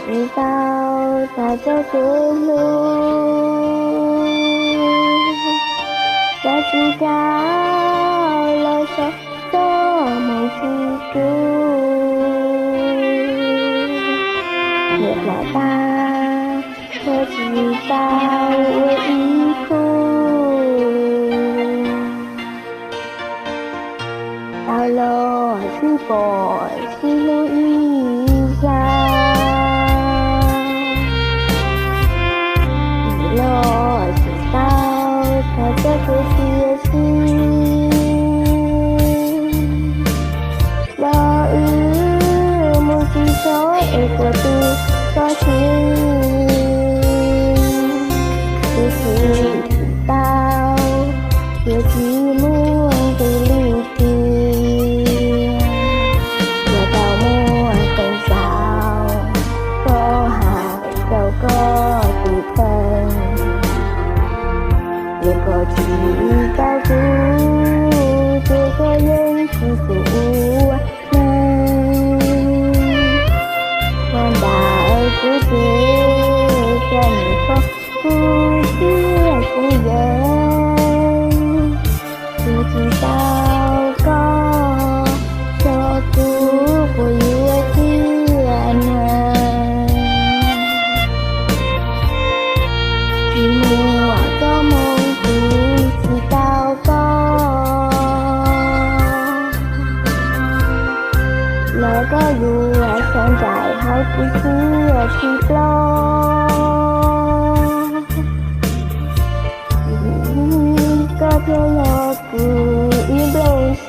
知道它走的路，在几条路上都没记住。越来大，我知道我已哭。到了去过西路一下，一路知道它在过去的心。落雨木吉手一过度高兴，就是知道有寂寞的离去，有到我很少，我还有个部分，也过去照顾这个人是不能看到自己在你头不是不愿，不知道过说不不以为自然，寂寞的梦不知道过，那个路现在好不是去了，个天要不一流星，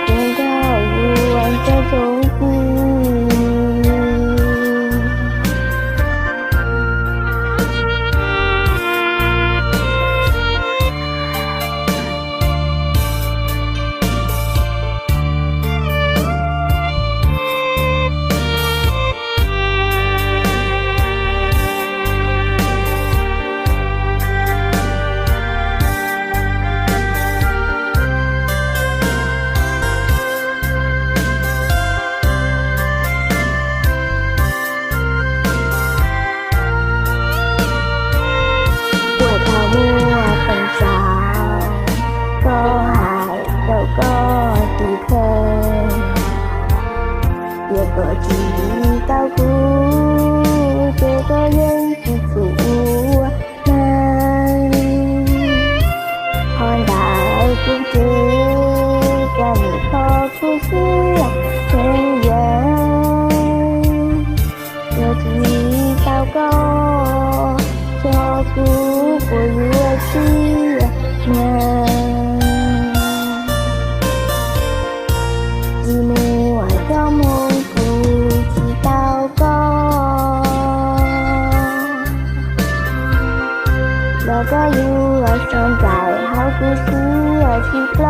天高无望在中心。都还有个地方，也不知道顾这个人是主能看到自己在你头不是很远，也知道过这不过于我是能。的梦不知道过，那个路现在好不是去了。